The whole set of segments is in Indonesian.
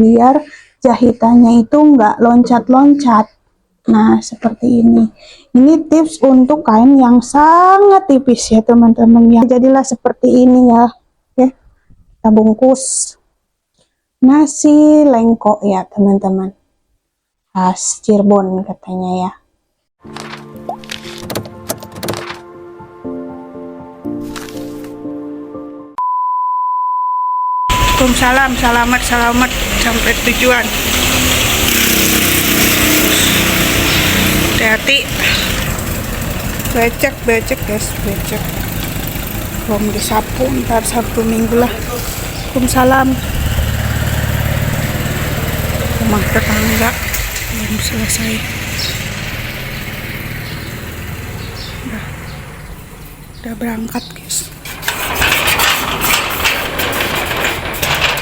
biar jahitannya itu nggak loncat-loncat. Nah, seperti ini. Ini tips untuk kain yang sangat tipis ya teman-teman ya. Jadilah seperti ini ya. Oke, kita bungkus nasi lengko ya teman-teman. Khas Cirebon katanya ya. Waalaikumsalam, selamat sampai tujuan. Hati-hati. Becek guys, becek. Belum disapu, ntar Sabtu Minggu lah. Waalaikumsalam. Rumah tetangga belum selesai. Udah berangkat guys.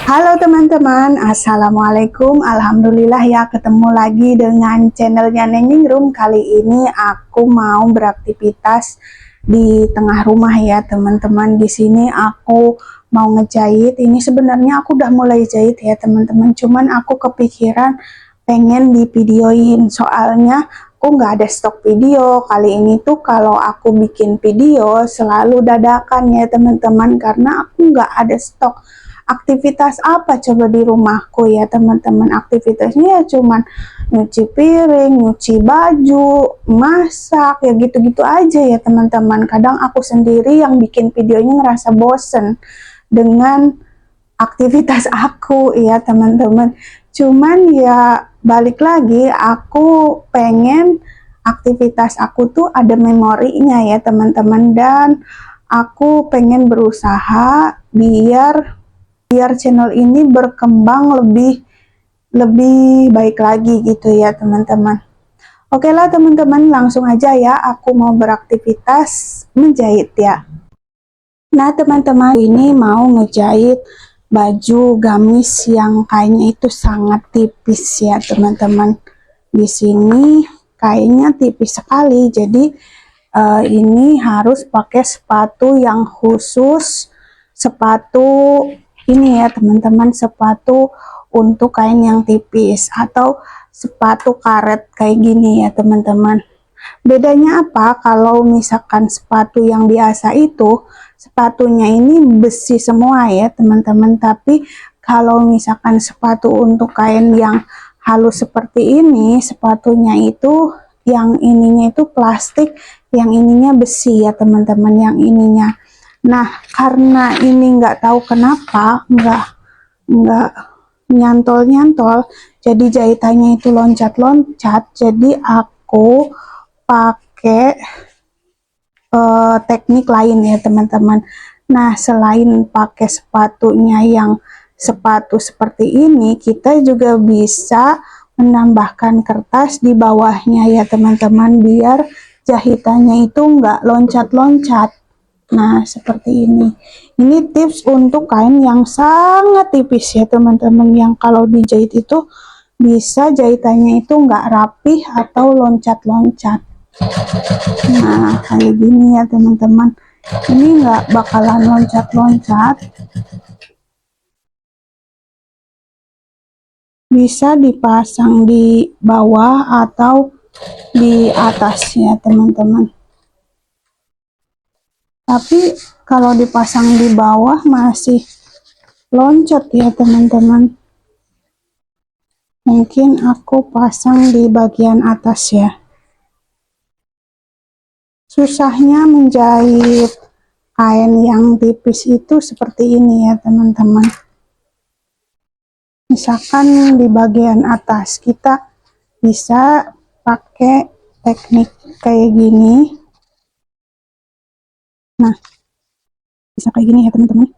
Halo teman-teman, assalamualaikum. Alhamdulillah ya, ketemu lagi dengan channelnya Neng Room. Kali ini aku mau beraktivitas di tengah rumah ya teman-teman. Di sini aku mau ngejahit. Ini sebenarnya aku udah mulai jahit ya teman-teman. Cuman aku kepikiran pengen di videoin, soalnya aku nggak ada stok video. Kali ini tuh kalau aku bikin video selalu dadakan ya teman-teman, karena aku nggak ada stok. Aktivitas apa coba di rumahku ya teman-teman? Aktivitasnya ya cuman nyuci piring, nyuci baju, masak, ya gitu-gitu aja ya teman-teman. Kadang aku sendiri yang bikin videonya ngerasa bosen dengan aktivitas aku ya teman-teman. Cuman ya balik lagi, aku pengen aktivitas aku tuh ada memorinya ya teman-teman, dan aku pengen berusaha biar channel ini berkembang lebih baik lagi gitu ya teman-teman. Oke lah teman-teman, langsung aja ya aku mau beraktivitas menjahit ya. Nah teman-teman, ini mau ngejahit baju gamis yang kainnya itu sangat tipis ya teman-teman. Di sini kainnya tipis sekali, jadi ini harus pakai sepatu yang khusus, sepatu ini ya teman-teman, sepatu untuk kain yang tipis atau sepatu karet kayak gini ya teman-teman. Bedanya apa? Kalau misalkan sepatu yang biasa itu sepatunya ini besi semua ya teman-teman, tapi kalau misalkan sepatu untuk kain yang halus seperti ini, sepatunya itu yang ininya itu plastik, yang ininya besi ya teman-teman, yang ininya. Nah, karena ini nggak tahu kenapa nggak nyantol-nyantol, jadi jahitannya itu loncat-loncat. Jadi aku pakai teknik lain ya teman-teman. Nah, selain pakai sepatunya yang sepatu seperti ini, kita juga bisa menambahkan kertas di bawahnya ya teman-teman, biar jahitannya itu nggak loncat-loncat. Nah, seperti ini. Ini tips untuk kain yang sangat tipis ya teman-teman, yang kalau dijahit itu bisa jahitannya itu nggak rapih atau loncat-loncat. Nah, kayak gini ya teman-teman. Ini nggak bakalan loncat-loncat. Bisa dipasang di bawah atau di atas ya teman-teman. Tapi kalau dipasang di bawah masih loncat ya teman-teman. Mungkin aku pasang di bagian atas ya. Susahnya menjahit kain yang tipis itu seperti ini ya teman-teman. Misalkan di bagian atas kita bisa pakai teknik kayak gini. Nah, bisa kayak gini ya teman-teman.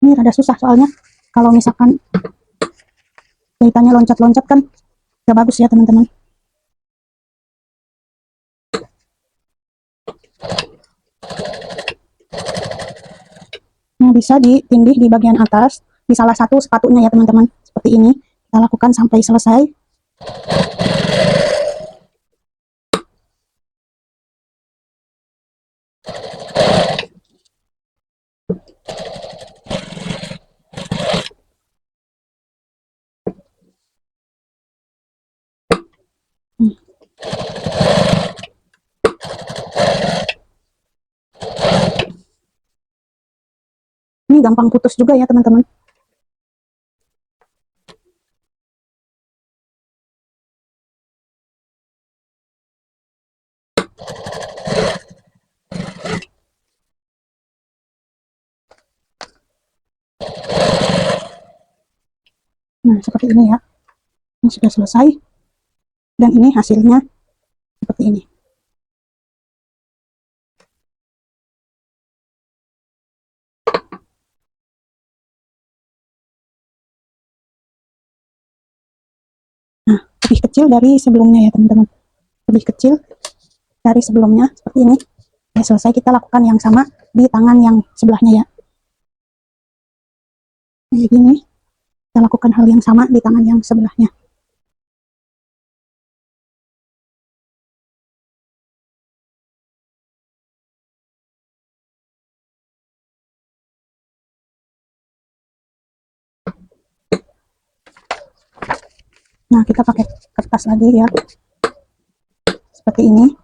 Ini rada susah soalnya kalau misalkan jahitannya loncat-loncat kan gak bagus ya teman-teman. Nah, bisa ditindih di bagian atas di salah satu sepatunya ya teman-teman, seperti ini. Kita lakukan sampai selesai. gampang putus juga ya teman-teman. Nah, seperti ini ya. Ini sudah selesai. Dan ini hasilnya seperti ini. Nah, lebih kecil dari sebelumnya ya teman-teman. Lebih kecil dari sebelumnya seperti ini. Ya, selesai, kita lakukan yang sama di tangan yang sebelahnya ya. Kayak gini. Kita lakukan hal yang sama di tangan yang sebelahnya. Nah, kita pakai kertas lagi ya. Seperti ini.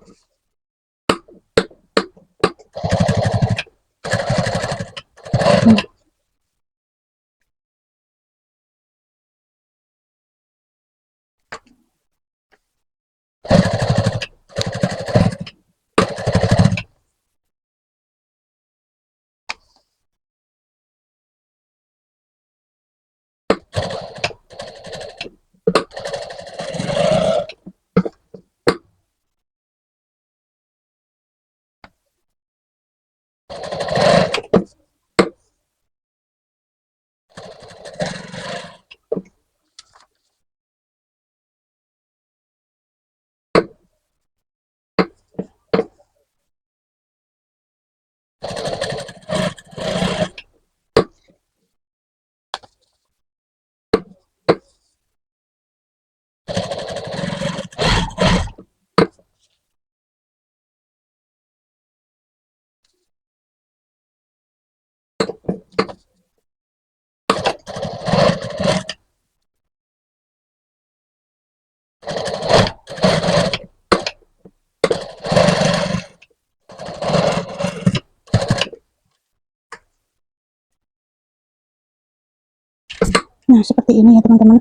Nah, seperti ini ya teman-teman.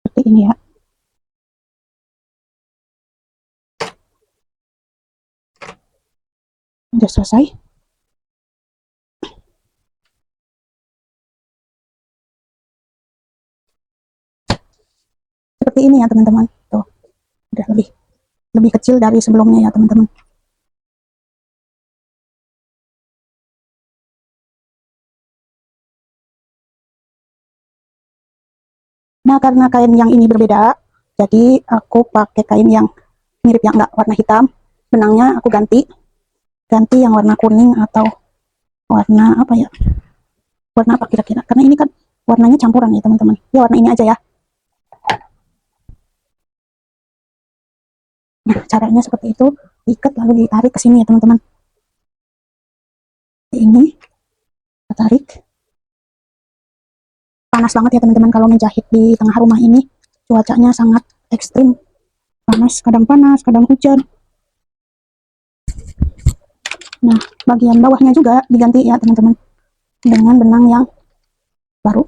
Seperti ini ya. Sudah selesai. Seperti ini ya teman-teman. Tuh, udah lebih kecil dari sebelumnya ya teman-teman. Nah, karena kain yang ini berbeda, jadi aku pakai kain yang mirip yang enggak warna hitam. Benangnya aku ganti yang warna kuning atau warna apa ya? Warna apa kira-kira? Karena ini kan warnanya campuran ya teman-teman. Ya warna ini aja ya. Nah, caranya seperti itu, diikat lalu ditarik ke sini ya teman-teman. Ini kita tarik. Panas banget ya teman-teman kalau menjahit di tengah rumah ini. Cuacanya sangat ekstrim. Panas, kadang hujan. Nah, bagian bawahnya juga diganti ya teman-teman. Dengan benang yang baru.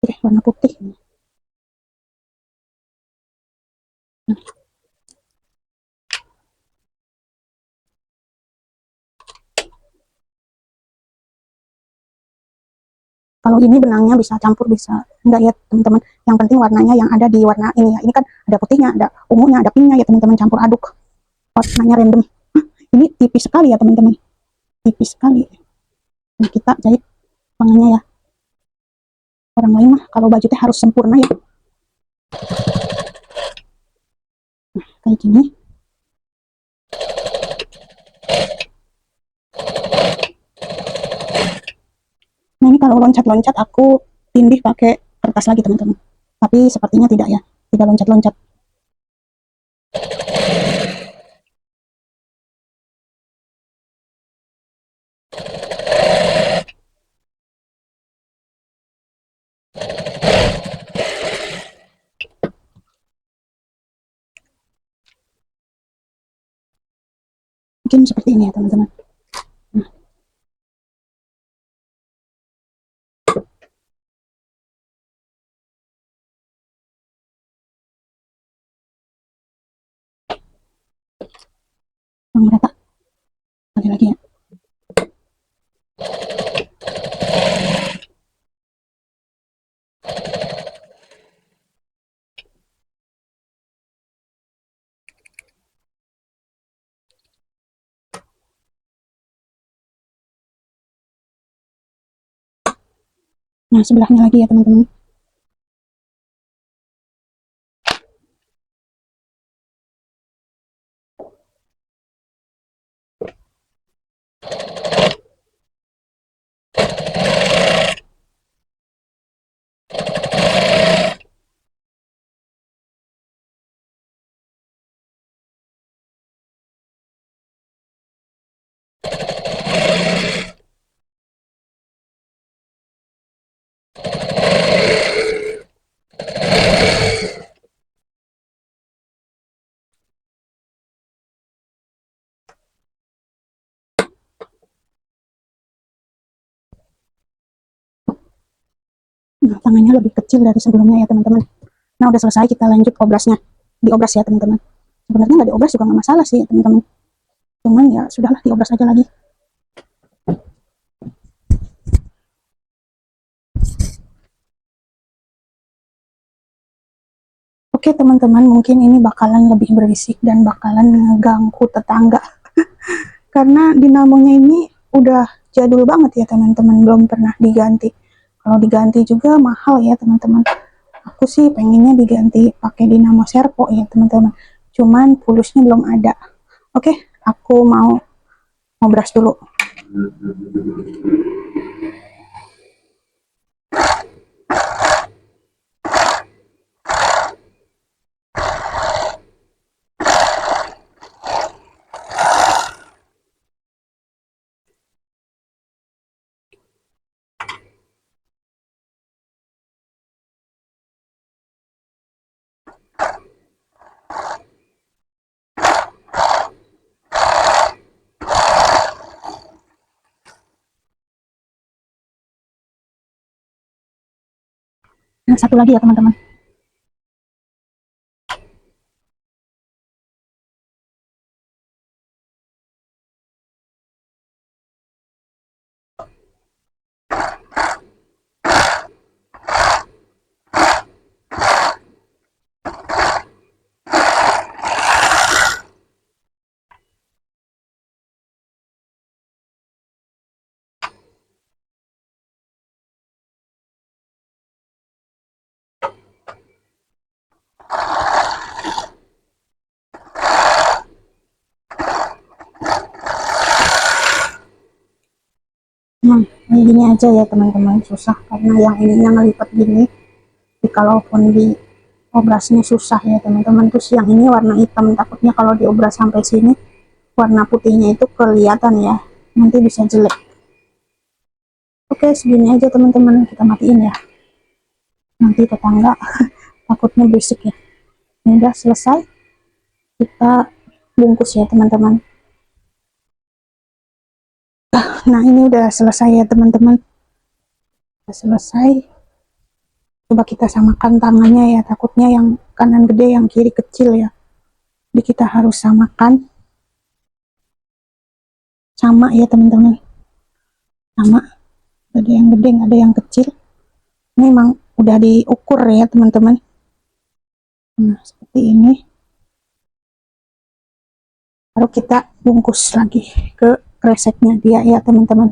Oke, warna putih. Nah, kalau ini benangnya bisa campur, bisa enggak ya teman-teman. Yang penting warnanya yang ada di warna ini ya. Ini kan ada putihnya, ada ungunya, ada pinknya ya teman-teman, campur aduk. Warnanya random. Ini tipis sekali ya teman-teman. Tipis sekali. Nah, kita jahit lengannya ya. Orang lain mah kalau baju teh harus sempurna ya. Nah, kayak gini. Nah, ini kalau loncat-loncat aku tindih pakai kertas lagi teman-teman. Tapi sepertinya tidak ya. Tidak loncat-loncat. bikin seperti ini ya teman-teman. Merata lagi ya. Nah, sebelahnya lagi ya teman-teman. Nah, tangannya lebih kecil dari sebelumnya ya teman-teman. Nah, udah selesai, kita lanjut obrasnya. Diobras ya teman-teman. Sebenarnya nggak diobras juga nggak masalah sih teman-teman. Cuman ya sudahlah, diobras aja lagi. Oke teman-teman, mungkin ini bakalan lebih berisik dan bakalan ngeganggu tetangga. Karena dinamonya ini udah jadul banget ya teman-teman, belum pernah diganti. Kalau diganti juga mahal ya teman-teman. Aku sih pengennya diganti pakai dinamo servo ya teman-teman. Cuman pulusnya belum ada. Oke, aku mau ngobras dulu. Nah, satu lagi ya teman-teman. Nah, kayak gini aja ya teman-teman, susah karena yang ininya ngelipat gini. Jadi kalaupun di obrasnya susah ya teman-teman. Terus yang ini warna hitam, takutnya kalau diobras sampai sini warna putihnya itu kelihatan ya, nanti bisa jelek. Oke, segini aja teman-teman, kita matiin ya, nanti tetangga takutnya berisik ya. Ini udah selesai, kita bungkus ya teman-teman. Nah, ini udah selesai ya teman-teman, udah selesai. Coba kita samakan tangannya ya, takutnya yang kanan gede yang kiri kecil ya, jadi kita harus samakan sama ya teman-teman, sama, ada yang gede ada yang kecil. Ini memang udah diukur ya teman-teman. Nah, seperti ini. Baru kita bungkus lagi ke kreseknya dia ya teman-teman.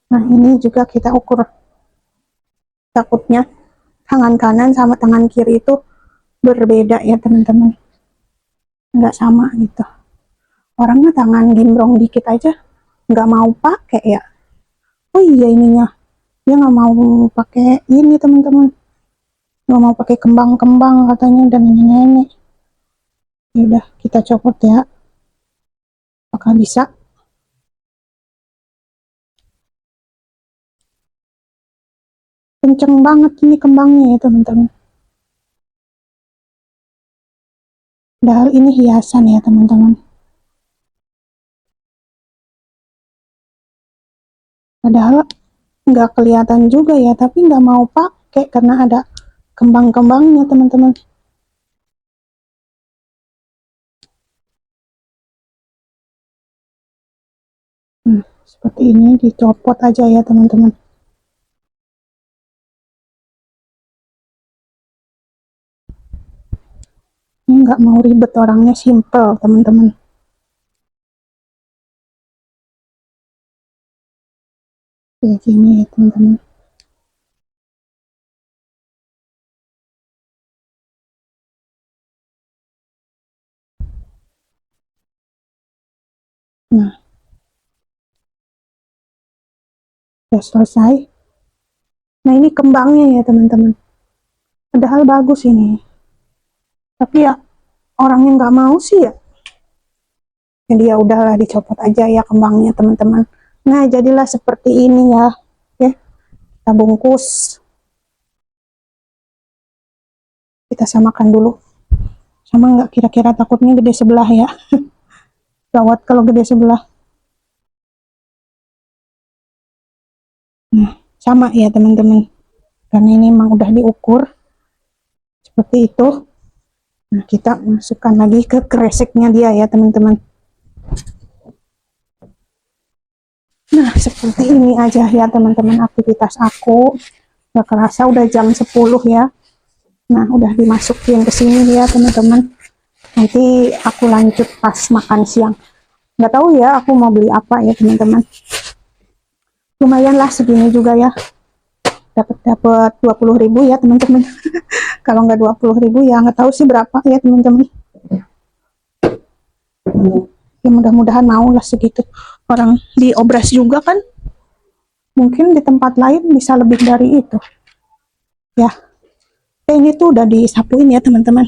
Nah, ini juga kita ukur, takutnya tangan kanan sama tangan kiri itu berbeda ya teman-teman, nggak sama gitu. Orangnya tangan gimbrong dikit aja nggak mau pakai ya. Oh iya, ininya dia nggak mau pakai ini teman-teman, nggak mau pakai kembang-kembang katanya, dan nenek. Ya udah, kita copot ya, apakah bisa? Kenceng banget ini kembangnya ya teman-teman. Padahal ini hiasan ya teman-teman. Padahal nggak kelihatan juga ya, tapi nggak mau pakai karena ada kembang-kembangnya teman-teman. Seperti ini dicopot aja ya teman-teman. Ini nggak mau ribet, orangnya simple teman-teman. Kayak gini ya teman-teman. Nah, udah selesai. Nah, ini kembangnya ya teman-teman. Padahal bagus ini. Tapi ya orang yang nggak mau sih ya. Jadi ya udahlah, dicopot aja ya kembangnya teman-teman. Nah, jadilah seperti ini ya. Oke, kita bungkus. Kita samakan dulu. Sama nggak kira-kira, takutnya gede sebelah ya. Gawat kalau gede sebelah. Nah, sama ya teman-teman. Karena ini memang udah diukur. Seperti itu. Nah, kita masukkan lagi ke kreseknya dia ya teman-teman. Nah, seperti ini aja ya teman-teman aktivitas aku. Gak kerasa udah jam 10 ya. Nah, udah dimasukin ke sini ya teman-teman. Nanti aku lanjut pas makan siang. Nggak tahu ya aku mau beli apa ya teman-teman. Lumayan lah segini juga ya. Dapat 20.000 ya teman-teman. Kalau nggak 20.000 ya nggak tahu sih berapa ya teman-teman. Ya mudah-mudahan mau lah segitu. Orang diobras juga kan. Mungkin di tempat lain bisa lebih dari itu. Ya, ini tuh udah disapuin ya teman-teman.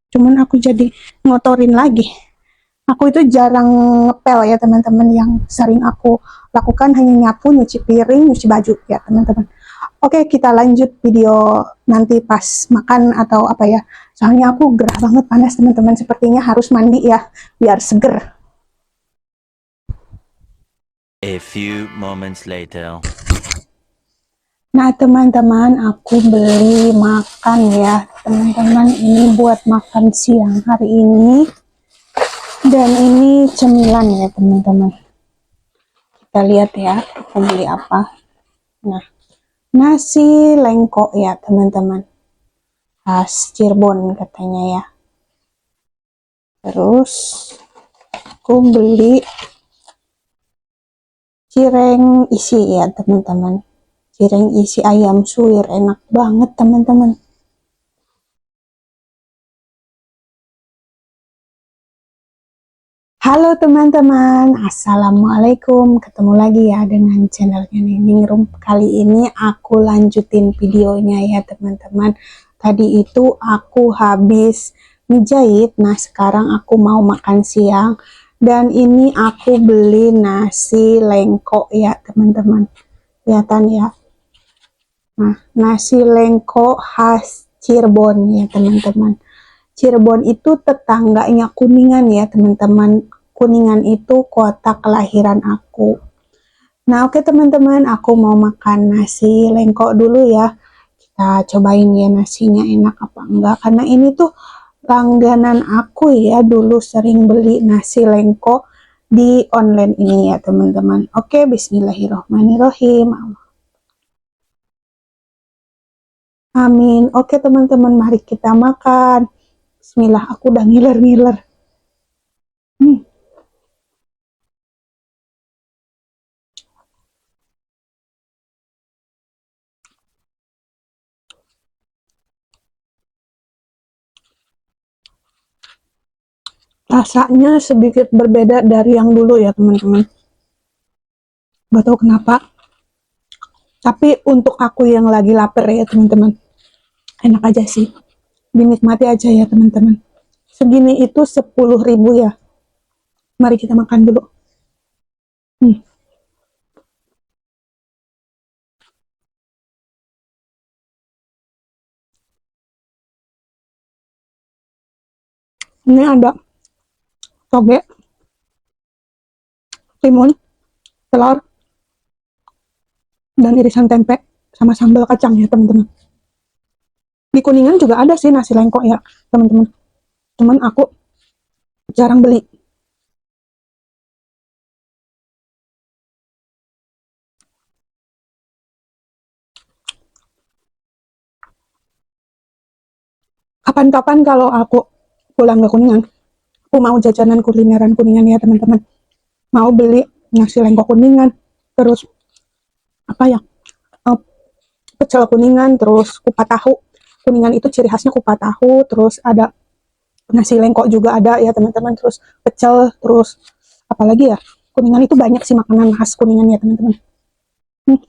Cuman aku jadi ngotorin lagi. Aku itu jarang ngepel ya teman-teman. Yang sering aku lakukan hanya nyapu, nyuci piring, nyuci baju ya teman-teman. Oke, kita lanjut video nanti pas makan atau apa ya. Soalnya aku gerah banget, panas teman-teman. Sepertinya harus mandi ya, biar seger. A few moments later. Nah teman-teman, aku beli makan ya teman-teman. Ini buat makan siang hari ini. Dan ini cemilan ya teman-teman. Kita lihat ya, aku beli apa. Nah, nasi lengko ya teman-teman. Khas Cirebon katanya ya. Terus aku beli cireng isi ya teman-teman. Cireng isi ayam suwir, enak banget teman-teman. Halo teman-teman, assalamualaikum. Ketemu lagi ya dengan channelnya Nining Room. Kali ini aku lanjutin videonya ya teman-teman. Tadi itu aku habis ngejahit. Nah sekarang aku mau makan siang. Dan ini aku beli nasi lengko ya teman-teman. Kelihatan ya. Nah, nasi lengko khas Cirebon ya teman-teman. Cirebon itu tetangganya Kuningan ya teman-teman. Kuningan itu kota kelahiran aku. Nah oke teman-teman, aku mau makan nasi lengko dulu ya. Kita cobain ya nasinya enak apa enggak. Karena ini tuh langganan aku ya, dulu sering beli nasi lengko di online ini ya teman-teman. Oke, bismillahirrohmanirrohim. Amin. Oke teman-teman, mari kita makan. Bismillah, aku udah ngiler-ngiler. Hmm, rasanya sedikit berbeda dari yang dulu ya teman-teman. Gak tahu kenapa. Tapi untuk aku yang lagi lapar ya teman-teman, enak aja sih. Dinikmati aja ya teman-teman. Segini itu 10.000 ya. Mari kita makan dulu. Hmm, ini ada toge, timun, telur, dan irisan tempe sama sambal kacang ya teman-teman. Di Kuningan juga ada sih nasi lengko ya teman-teman, cuman aku jarang beli. Kapan-kapan kalau aku pulang ke Kuningan, aku mau jajanan kulineran Kuningan ya teman-teman, mau beli nasi lengko Kuningan, terus apa ya, eh, pecel Kuningan, terus kupat tahu. Kuningan itu ciri khasnya kupat tahu, terus ada nasi lengko juga ada ya teman-teman, terus pecel, terus apalagi ya, Kuningan itu banyak sih makanan khas Kuningan ya teman-teman. Hmm,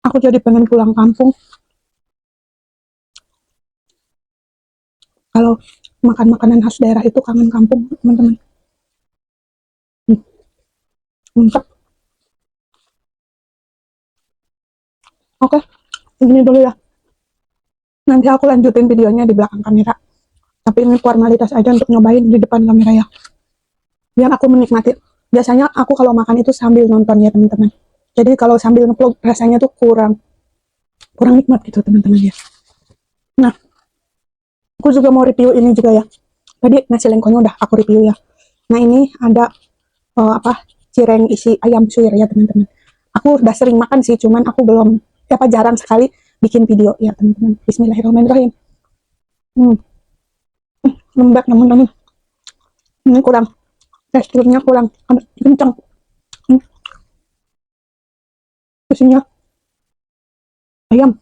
aku jadi pengen pulang kampung kalau makan makanan khas daerah itu, kangen kampung teman-teman. Hmm, mantap. Oke, segini dulu ya, nanti aku lanjutin videonya di belakang kamera, tapi ini formalitas aja untuk nyobain di depan kamera ya, biar aku menikmati. Biasanya aku kalau makan itu sambil nonton ya teman-teman, jadi kalau sambil ngevlog rasanya tuh kurang kurang nikmat gitu teman-teman ya. Nah, aku juga mau review ini juga ya, tadi nasi lengkonya udah aku review ya. Nah, ini ada apa, cireng isi ayam suwir ya teman-teman. Aku udah sering makan sih, cuman aku belum jarang sekali bikin video ya teman-teman. Bismillahirrahmanirrahim. hmm, lembek namun ini kurang, teksturnya kurang kencang. hmm, Isinya ayam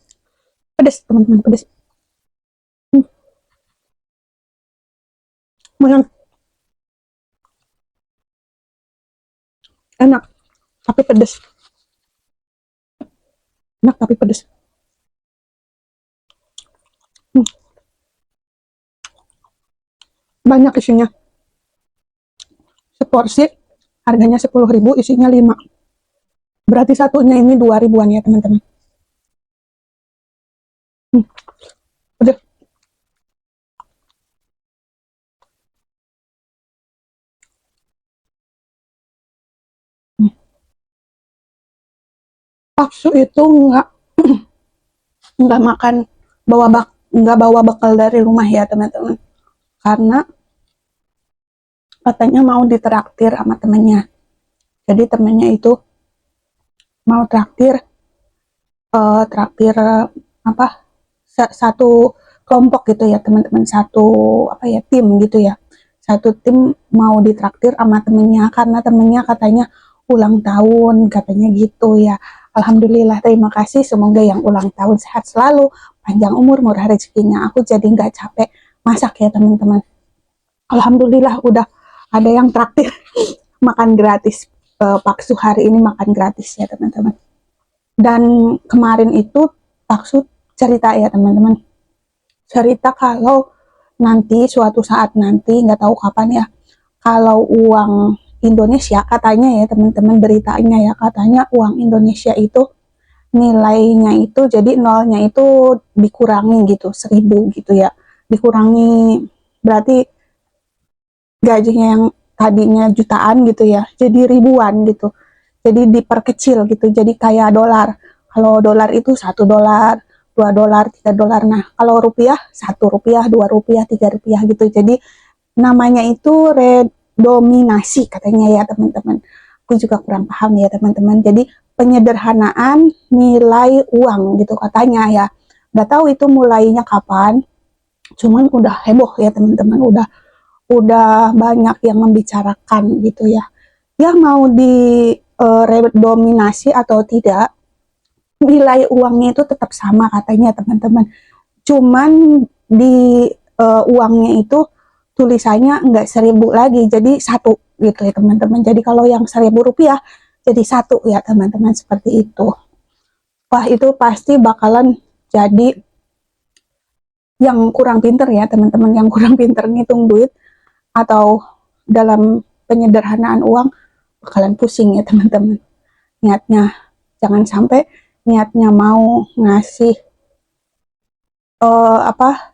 pedas teman-teman, pedas. hmm, Lumayan enak tapi pedas, enak tapi pedas. hmm, Banyak isinya, seporsi harganya 10.000, isinya 5, berarti satunya ini 2 ribuan ya teman-teman. hmm, Pedas. hmm. Paksu itu nggak makan, nggak bawa bekal dari rumah ya teman-teman, karena katanya mau ditraktir sama temennya. Jadi temennya itu mau traktir apa, satu kelompok gitu ya teman-teman, satu apa ya, tim gitu ya, satu tim mau ditraktir sama temennya, karena temennya katanya ulang tahun katanya gitu ya. Alhamdulillah, terima kasih, semoga yang ulang tahun sehat selalu, panjang umur, murah rezekinya. Aku jadi nggak capek masak ya teman-teman. Alhamdulillah udah ada yang traktir makan gratis. Paksu hari ini makan gratis ya teman-teman. Dan kemarin itu Paksu cerita ya teman-teman, cerita kalau nanti suatu saat nanti, nggak tahu kapan ya, kalau uang Indonesia katanya ya teman-teman, beritanya ya, katanya uang Indonesia itu nilainya itu jadi nolnya itu dikurangi gitu, 1.000 gitu ya, dikurangi, berarti gajinya yang tadinya jutaan gitu ya jadi ribuan gitu, jadi diperkecil gitu, jadi kayak dolar. Kalau dolar itu $1, $2, $3. Nah, kalau rupiah $1, $2, $3 gitu. Jadi namanya itu redominasi katanya ya teman-teman. Aku juga kurang paham ya teman-teman. Jadi penyederhanaan nilai uang gitu katanya ya. Nggak tahu itu mulainya kapan. Cuman udah heboh ya teman-teman. Udah banyak yang membicarakan gitu ya. Ya mau di redominasi atau tidak, nilai uangnya itu tetap sama katanya teman-teman. Cuman di uangnya itu tulisannya nggak 1.000 lagi, jadi 1 gitu ya teman-teman. Jadi kalau yang $1.000 jadi 1 ya teman-teman, seperti itu. Wah, itu pasti bakalan jadi yang kurang pinter ya teman-teman, yang kurang pinter ngitung duit atau dalam penyederhanaan uang bakalan pusing ya teman-teman. Niatnya jangan sampai niatnya mau ngasih apa,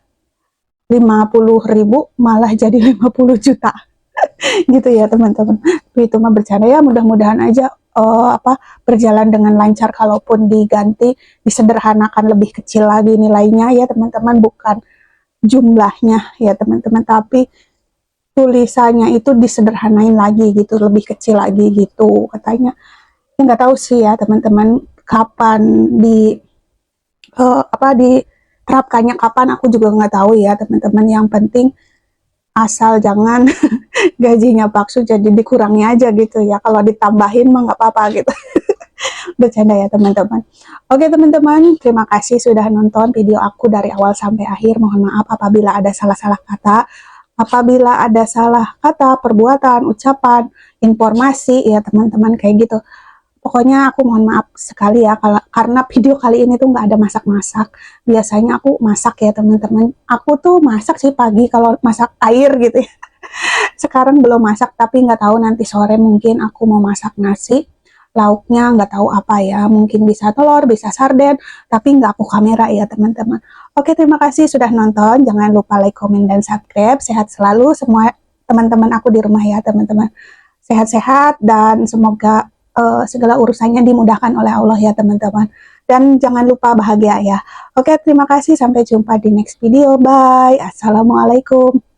50.000 malah jadi 50 juta gitu ya teman-teman. Itu mah bercanda ya, mudah-mudahan aja berjalan dengan lancar. Kalaupun diganti, disederhanakan lebih kecil lagi nilainya ya teman-teman, bukan jumlahnya ya teman-teman, tapi tulisannya itu disederhanain lagi gitu, lebih kecil lagi gitu katanya. Ya nggak tahu sih ya teman-teman kapan diterapkannya, kapan aku juga nggak tahu ya teman-teman. Yang penting asal jangan gajinya palsu, jadi dikurangi aja gitu ya. Kalau ditambahin mah nggak apa-apa gitu. Bercanda ya teman-teman. Oke teman-teman, terima kasih sudah nonton video aku dari awal sampai akhir. Mohon maaf apabila ada salah-salah kata, apabila ada salah kata, perbuatan, ucapan, informasi ya teman-teman kayak gitu. Pokoknya aku mohon maaf sekali ya karena video kali ini tuh nggak ada masak-masak. Biasanya aku masak ya teman-teman. Aku tuh masak sih pagi kalau masak air gitu ya. Sekarang belum masak, tapi nggak tahu nanti sore mungkin aku mau masak nasi. Lauknya nggak tahu apa ya, mungkin bisa telur, bisa sarden, tapi nggak aku kamera ya teman-teman. Oke, terima kasih sudah nonton. Jangan lupa like, komen, dan subscribe. Sehat selalu semua teman-teman aku di rumah ya teman-teman. Sehat-sehat dan semoga segala urusannya dimudahkan oleh Allah ya teman-teman. Dan jangan lupa bahagia ya. Oke, terima kasih. Sampai jumpa di next video. Bye. Assalamualaikum.